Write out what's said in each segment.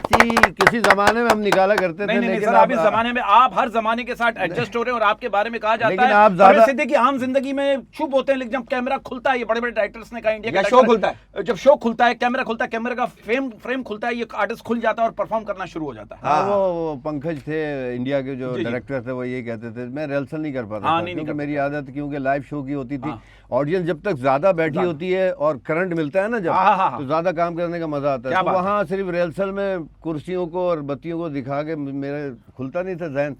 किसी जमाने में हम निकाला करते थे। नहीं सर, आप इस जमाने में, आप हर जमाने के साथ एडजस्ट हो रहे हैं और आपके बारे में कहा जाता लेकिन है आप ज्यादा सिद्दीकी आम जिंदगी में चुप होते हैं, लेकिन जब कैमरा खुलता है, ये बड़े बड़े डायरेक्टर्स ने कहा, इंडिया का शो खुलता है, जब शो खुलता है, कैमरा खुलता है, कैमरा का फ्रेम खुलता है, ये आर्टिस्ट खुल जाता है और परफॉर्म करना शुरू हो जाता है। हाँ, वो पंकज थे इंडिया के जो डायरेक्टर थे, वो ये कहते थे मैं रिहर्सल नहीं कर पाता था, क्योंकि मेरी आदत, क्योंकि लाइव शो की होती थी, ऑडियंस जब तक ज्यादा बैठी होती है और करंट मिलता है ना जब, तो ज्यादा काम करने का मजा आता है। तो वहाँ सिर्फ रिहर्सल में कुर्सियों को और बत्तियों को दिखा के मेरे खुलता नहीं था जहन,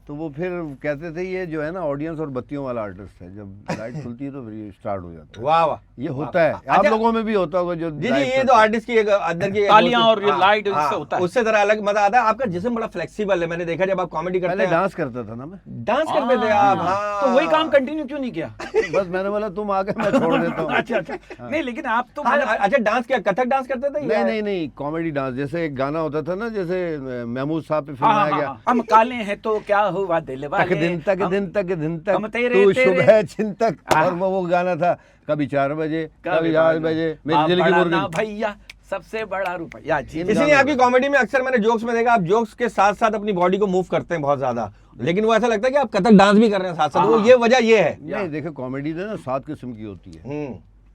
तो वो फिर कहते थे ये जो है ना ऑडियंस और बत्तियों वाला आर्टिस्ट है, जब लाइट खुलती है तो फिर ये स्टार्ट हो जाता है। वाह वाह, ये होता है, आप लोगों में भी होता होगा जो जी ये तो आर्टिस्ट की एक अंदर की तालियां और ये लाइट इससे होता है, उससे जरा अलग मजा आता है। आपका जिस्म बड़ा फ्लेक्सिबल है, मैंने देखा जब आप कॉमेडी करते हैं। डांस करता था ना मैं, डांस करते थे आप, तो वही काम कंटिन्यू क्यों नहीं किया? बस मैंने बोला तुम आगे मैं छोड़ देता हूँ। अच्छा नहीं, लेकिन आप तो अच्छा डांस किया, कथक डांस करते थे? नहीं कॉमेडी डांस, जैसे एक गाना होता था ना, जैसे महमूद साहब पे फिल्माया गया, हम काले हैं तो क्या हुआ दिल वाले, दिन तक हम तेरे तू सुबह चिंतक, और वो गाना था कभी 4 बजे कभी 8 बजे मेरी दिल की मुर्गी भैया सबसे बड़ा रुपया। इसीलिए आपकी कॉमेडी में अक्सर मैंने जोक्स में देखा, आप जोक्स के साथ साथ अपनी बॉडी को मूव करते हैं बहुत ज्यादा, लेकिन वो ऐसा लगता है कि आप कथक डांस भी कर रहे हैं साथ साथ। वो ये वजह ये है। नहीं देखो, कॉमेडी ना 7 किस्म की होती है।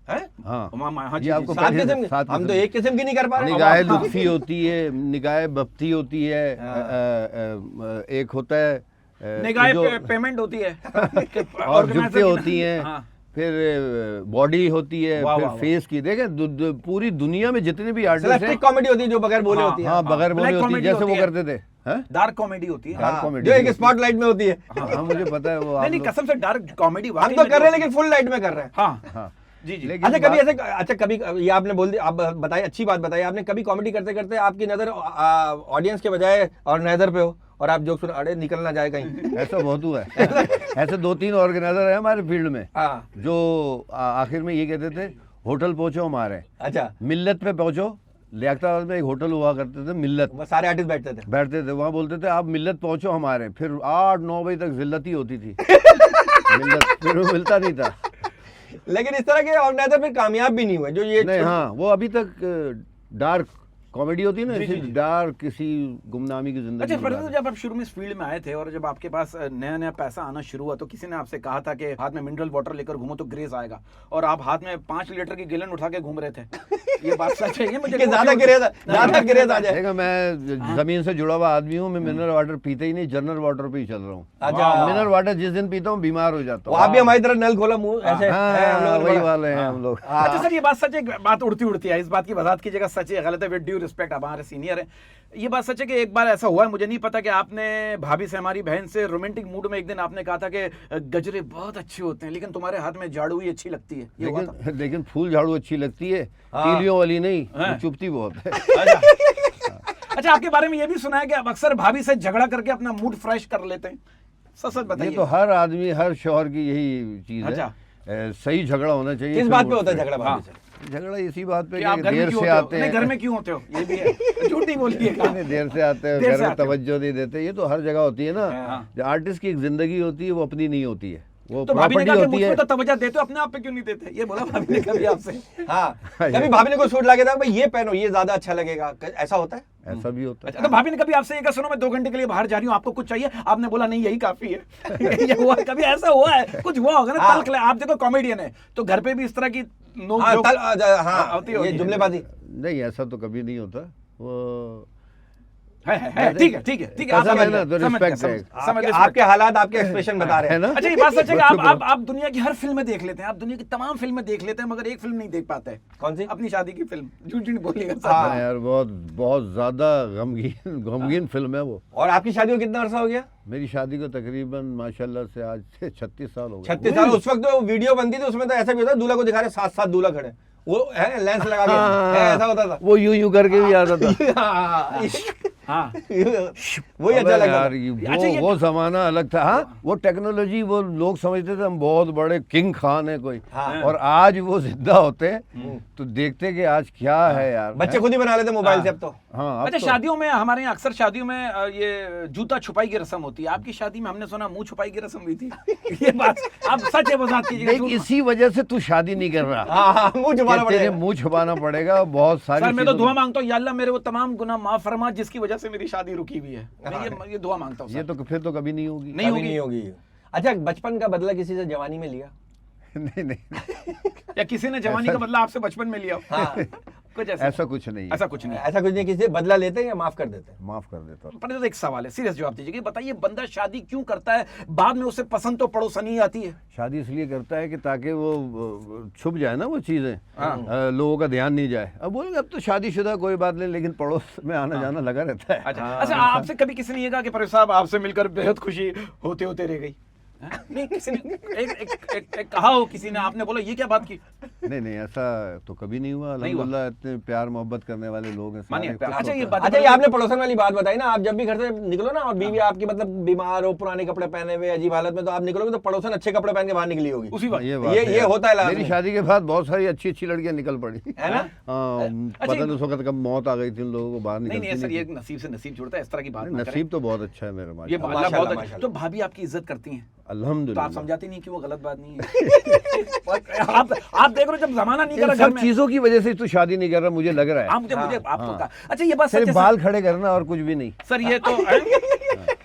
हाँ जी, आपको हम तो एक किस्म की नहीं कर पा रहे। निगाहे लुत्फी होती है, निगाहे बफ्ती होती है, एक होता है निगाहे पेमेंट होती है और जुत्ते होती हैं, फिर बॉडी होती है, फिर फेस की। देखे पूरी दुनिया में जितने भी आर्टिस्ट हैं, कॉमेडी होती है जो बगैर बोले होती है। हाँ बगैर बोले होती है, जैसे वो करते थे। डार्क कॉमेडी होती है, जो एक स्पॉटलाइट में होती है। हाँ मुझे पता है वो। नहीं कसम से डार्क कॉमेडी हम तो कर रहे हैं, लेकिन फुल लाइट में कर रहे हैं। हाँ जी। अच्छा कभी ऐसे, अच्छा कभी ये आपने बोल दिया, आप बताइए, अच्छी बात बताइए आपने, कभी कॉमेडी करते करते आपकी नजर ऑडियंस के बजाय और नजर पे हो और आप जोक सुन, अरे निकल ना जाए कहीं? ऐसा बहुत हुआ है। ऐसे 2-3 ऑर्गेनाइजर है हमारे फील्ड में जो आखिर में ये कहते थे होटल पहुंचो हमारे। अच्छा, मिल्लत पे पहुंचो, लियाकताबाद में एक होटल हुआ करते थे मिल्लत, सारे आर्टिस्ट बैठते थे वहाँ बोलते थे आप मिल्लत पहुंचो हमारे, फिर 8-9 बजे तक जिल्लत ही होती थी। मिल्लत फिर वो मिलता नहीं था। लेकिन इस तरह के ऑर्गेनाइजर फिर कामयाब भी नहीं हुए जो ये नहीं। हाँ वो अभी तक डार्क कॉमेडी होती है ना, इसी डार्क किसी गुमनामी की जिंदगी। अच्छा तो जब आप शुरू में इस फील्ड में आए थे और जब आपके पास नया नया पैसा आना शुरू हुआ, तो किसी ने आपसे कहा था कि हाथ में मिनरल वाटर लेकर घूमो तो ग्रेज आएगा, और आप हाथ में 5 लीटर की गैलन उठा के घूम रहे थे, ये बात सच है? मुझे ज्यादा ग्रेज आ जाए। मैं जमीन से जुड़ा हुआ आदमी हूँ, मैं मिनरल वाटर पीते ही नहीं, जनरल वाटर पे ही चल रहा हूँ। अच्छा, मिनरल वाटर जिस दिन पीता हूँ बीमार हो जाता हूँ। आप भी हमारी तरह नल खोला मुंह ऐसे, वही वाले हैं हम लोग। अच्छा सर, ये बात सच है, बात उड़ती है, इस बात की वजाहत कीजिएगा, सच है गलत है, विद ड्यू रिस्पेक्ट, आप हमारे सीनियर है, ये बात सच है कि एक बार ऐसा हुआ है, मुझे नहीं पता, कि आपने भाभी से, हमारी बहन से रोमांटिक मूड में एक दिन आपने कहा था कि गजरे बहुत अच्छे होते हैं, लेकिन तुम्हारे हाथ में झाड़ू ही अच्छी लगती है। लेकिन फूल झाड़ू अच्छी लगती है, तीलियों वाली नहीं, चुभती बहुत है। अच्छा, आपके बारे में ये भी सुना है कि आप अक्सर भाभी से झगड़ा करके अपना मूड फ्रेश कर लेते हैं, सच बताइए। ये तो हर आदमी, हर शौहर की यही चीज है। सही झगड़ा होना चाहिए। किस बात पे होता है झगड़ा भाभी से? झगड़ा इसी बात पे कि देर से आते हैं। घर में क्यों होते हो? ये भी है, झूठ नहीं बोलिएगा। देर से आते हैं, घर में तवज्जो नहीं देते, ये तो हर जगह होती है ना। जो आर्टिस्ट की एक जिंदगी होती है वो अपनी नहीं होती है, वो तो भाभी ने कहा कि होती है। तो तवज्जो देते हो, अपने आप पे क्यों नहीं देते? ये बोला भाभी ने कभी आपसे? हाँ, कभी भाभी ने कोई सूट लाके था भाई ये पहनो, ये ज्यादा अच्छा लगेगा, ऐसा होता है? ऐसा भी होता है। अच्छा, तो भाभी ने कभी आपसे ये कहा सुनो मैं 2 घंटे के लिए बाहर जा रही हूँ, आपको कुछ चाहिए? आपने बोला नहीं यही काफी है। ये हुआ कभी? ऐसा हुआ है? कुछ हुआ होगा ना? तल्ख आप देखो कॉमेडियन है, तो घर पे भी इस तरह की ये जुमलेबाजी नहीं, ऐसा तो कभी नहीं होता। वो ठीक है आपके हालात, आपके एक्सप्रेशन बता रहे हैं ना। अच्छा, ये बात सच है कि आप दुनिया की हर फिल्म देख लेते हैं, आप दुनिया की तमाम फिल्में देख लेते हैं, मगर एक फिल्म नहीं देख पाते हैं। कौन सी? अपनी शादी की फिल्म। झूठ नहीं बोलिएगा यार, बहुत ज्यादा गमगीन फिल्म है वो। और आपकी शादी को कितना अर्सा हो गया? मेरी शादी को तकरीबन माशाल्लाह से आज से 36 साल हो गए। 36 साल। उस वक्त जो वीडियो बनती थी उसमें तो ऐसा भी होता दूल्हा को दिखा रहे 7 दूल्हा खड़े, वो है लेंस लगा के, ऐसा होता था। वो यूं करके भी आता था। वही अच्छा लगता यार वो जमाना अलग था। हाँ, वो टेक्नोलॉजी, वो लोग समझते थे हम बहुत बड़े किंग खान है कोई। हाँ। और आज वो जिंदा होते तो देखते कि आज क्या है यार। बच्चे खुद ही बना लेते मोबाइल से अब तो। हाँ, अच्छा, शादियों में हमारे यहाँ अक्सर शादियों में ये जूता छुपाई की रस्म होती है। आपकी शादी में हमने सुना मुंह छुपाई की रस्म हुई थी। ये बात आप सच है वजाहत कीजिएगा। इसी वजह से तू शादी नहीं कर रहा। हाँ, मुंह छुपाना तेरे पड़ेगा। मुंह छुपाना पड़ेगा बहुत सारी। सर मैं तो दुआ मांगता हूँ, या अल्लाह मेरे वो तमाम गुनाह माफ फरमा जिसकी वजह से मेरी शादी रुकी हुई है। मैं ये दुआ मांगता हूँ। ये तो फिर तो कभी नहीं होगी। नहीं होगी। अच्छा, बचपन का बदला किसी से जवानी में लिया? नहीं या किसी ने जवानी का बदला आपसे बचपन में लिया? हाँ। कुछ ऐसा कुछ नहीं है। ऐसा कुछ नहीं। ऐसा कुछ नहीं, किसी से बदला लेते हैं या माफ कर देते हैं? माफ कर देता हूँ। पर एक सवाल है, सीरियस जवाब दीजिए। बताइए, बंदा शादी क्यों करता है? बाद में उसे पसंद तो पड़ोसनी आती है। शादी इसलिए करता है कि ताकि वो छुप जाए ना वो चीजें, लोगों का ध्यान नहीं जाए। अब बोलेंगे अब तो शादीशुदा कोई बात नहीं, लेकिन पड़ोस में आना जाना लगा रहता है। अच्छा, आपसे कभी किसी ने ये कहा कि परवेज साहब आपसे मिलकर बेहद खुशी होते होते रह गई? नहीं, किसी ने एक कहा हो, किसी ने, आपने बोला ये क्या बात की? नहीं, ऐसा तो कभी नहीं हुआ। अल्हम्दुलिल्लाह इतने प्यार मोहब्बत करने वाले लोग हैं सारे। अच्छा, ये आपने पड़ोसन वाली बात बताई ना। आप जब भी घर से निकलो ना और बीवी आपकी मतलब बीमार हो, पुराने कपड़े पहने हुए अजीब हालत में, तो आप निकलोगे तो पड़ोसन अच्छे कपड़े पहन के बाहर निकली होगी उसी वक्त। ये होता है। मेरी शादी के बाद बहुत सारी अच्छी अच्छी लड़कियां निकल पड़ी है ना। पता नहीं उस वक्त कब मौत आ गई थी उन लोगों को बाहर निकलने। नहीं सर, ये नसीब से नसीब जुड़ता है, इस तरह की बात। नसीब तो बहुत अच्छा है मेरा, ये अल्लाह बहुत अच्छा। तो भाभी आपकी इज्जत करती हैं अल्हम्दुलिल्लाह। तो आप समझाते नहीं कि वो गलत बात नहीं है। आप देख रहे हो, जब जमाना नहीं कर रहा, सब चीजों की वजह से तू शादी नहीं कर रहा, मुझे लग रहा है। मुझे आपको कहा। अच्छा, ये बात सच है, बाल खड़े करना और कुछ भी नहीं सर, ये तो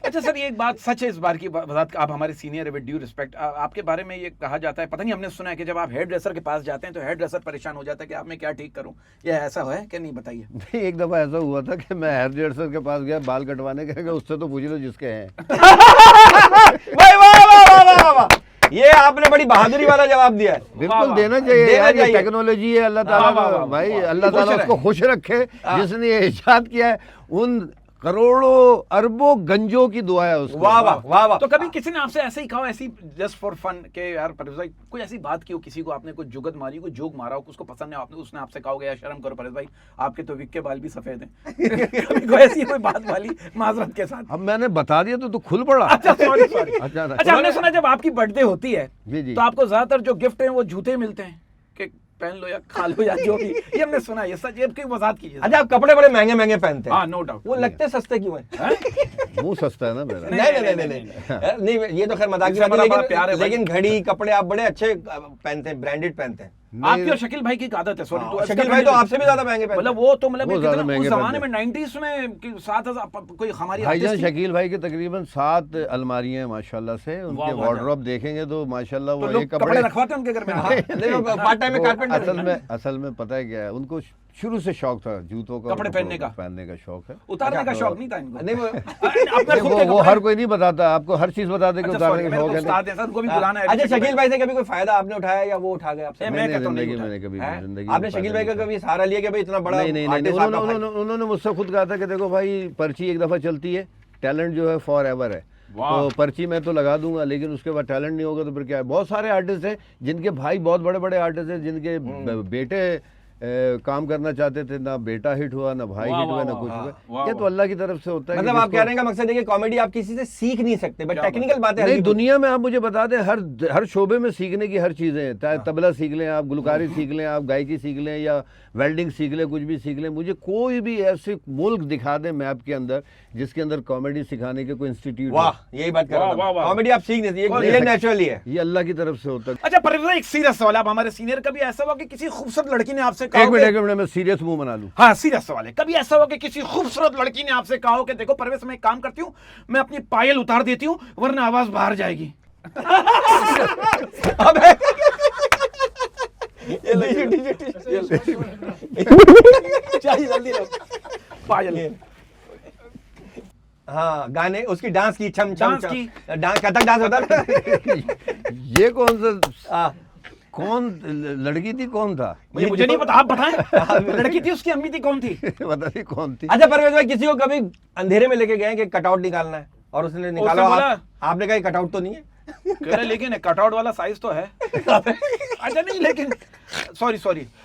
अच्छा सर, ये एक बात सच है, इस बार की बात। आप हमारे सीनियर है, विद ड्यू रिस्पेक्ट, आपके बारे में ये कहा जाता है, पता नहीं, हमने सुना है कि जब आप हेयर ड्रेसर के पास जाते हैं तो हेयर ड्रेसर परेशान हो जाता है कि आप मैं क्या ठीक करूं। ये ऐसा है कि नहीं, बताइए। नहीं, एक दफा ऐसा हुआ था कि मैं हेयर ड्रेसर के पास गया बाल कटवाने के, उससे तो पूछ लो जिसके हैं। ये आपने बड़ी बहादुरी वाला जवाब दिया है। बिल्कुल देना चाहिए यार, ये टेक्नोलॉजी है। अल्लाह ताला भाई, अल्लाह ताला उसको खुश रखे जिसने ये इजाद किया है। उन करोड़ों अरबों गंजों की दुआ है उसको। वाह वाह वाह वाह। तो कभी किसी ने आपसे ऐसे ही कहा, ऐसी जस्ट फॉर फन के यार परवेज भाई, कोई ऐसी बात की हो, किसी को आपने कोई जुगत मारी, कोई जोक मारा हो, उसको पसंद नहीं, आपने उसने आपसे कहा हो यार शर्म करो परवेज भाई, आपके तो विक के बाल भी सफेद हैं। कभी कोई ऐसी कोई बात वाली माजरत के साथ? अब मैंने बता दिया तो खुल पड़ा। अच्छा, सॉरी। अच्छा, हमने सुना जब आपकी बर्थडे होती है जी, तो आपको ज्यादातर जो गिफ्ट है वो जूते मिलते हैं कि पहन लो या खा लो या जो भी। ये हमने सुना है, ये सच है, वजाहत कीजिए। अच्छा, आप कपड़े बड़े महंगे महंगे पहनते हैं। हाँ, नो डाउट। वो लगते सस्ते क्यों हैं? मुंह सस्ता है ना मेरा। नहीं, ये तो खैर मजाक की बात है, लेकिन घड़ी कपड़े आप बड़े अच्छे पहनते हैं, ब्रांडेड पहनते हैं। आपकी और शकील भाई की आदत है। सॉरी, शकील भाई तो आपसे भी ज्यादा महंगे पहनते हैं। मतलब वो तो मतलब उस जमाने में 90s में 7,000 कोई हमारी भाईजान शकील भाई के तकरीबन 7 अलमारियां हैं माशाल्लाह से। उनके वार्डरोब देखेंगे तो माशाल्लाह वो एक कपड़े रखवाते हैं उनके घर में। पार्ट टाइम में कारपेंटर। असल में पता है क्या है, उनको शुरू से शौक था जूतों का, कपड़े पहनने का शौक है। उतारने का शौक नहीं था इनको। नहीं, वो हर कोई नहीं बताता आपको, हर चीज बताते कि उतारने का शौक है। अच्छा, शकील भाई से कभी कोई फायदा आपने उठाया या वो उठा गए आपसे? मैंने कभी आपने शकील भाई का कभी सहारा लिया कि भाई इतना बड़ा? नहीं, उन्होंने मुझसे खुद कहा था कि देखो भाई, पर्ची एक दफा चलती है, टैलेंट जो है फॉर एवर है। तो पर्ची मैं तो लगा दूंगा, लेकिन उसके बाद टैलेंट नहीं होगा तो फिर क्या है। बहुत सारे आर्टिस्ट हैं जिनके भाई बहुत बड़े बड़े आर्टिस्ट हैं, जिनके बेटे काम करना चाहते थे, ना बेटा हिट हुआ, ना भाई हिट हुआ, ना कुछ हुआ। ये तो अल्लाह की तरफ से होता है। मतलब आप कह रहे हैं का मकसद है कि कॉमेडी आप किसी से सीख नहीं सकते, बट टेक्निकल बातें नहीं, दुनिया में आप मुझे बता दें, हर शोबे में सीखने की हर चीजें हैं। चाहे तबला सीख लें आप, गुलकारी सीख लें आप, गायकी सीख लें या वेल्डिंग सीख लें, कुछ भी सीख लें। मुझे कोई भी ऐसे मुल्क दिखा दें मैप के अंदर जिसके अंदर कॉमेडी सिखाने के कोई इंस्टीट्यूट। वाह, यही बात कर रहा हूं, कॉमेडी आप सीख नहीं, ये नेचुरली है, ये अल्लाह की तरफ से होता है। अच्छा परवेज, एक सीरियस सवाल, आप हमारे सीनियर, कभी ऐसा हुआ कि किसी खूबसूरत लड़की ने आपसे कहा? एक मिनट मैं सीरियस मुंह बना लूं। हाँ, सीरियस सवाल है। कभी ऐसा हुआ कि किसी खूबसूरत लड़की ने आपसे कहा हो कि देखो परवेज, मैं एक काम करती हूँ, मैं अपनी पायल उतार देती हूँ वरना आवाज बाहर जाएगी? पायल। हाँ, गाने उसकी डांस की, छम छम छम डांस, कथक डांस होता था। ये कौन सा, कौन लड़की थी, कौन था? मुझे नहीं पता, आप बताएं। लड़की थी, उसकी अम्मी थी, कौन थी? पता नहीं कौन थी। अच्छा परवेज भाई, किसी को कभी अंधेरे में लेके गए कि कटआउट निकालना है और उसने निकाला, आपने कहा कटआउट तो नहीं है? लेकिन कटआउट वाला साइज तो है। अच्छा नहीं, लेकिन सॉरी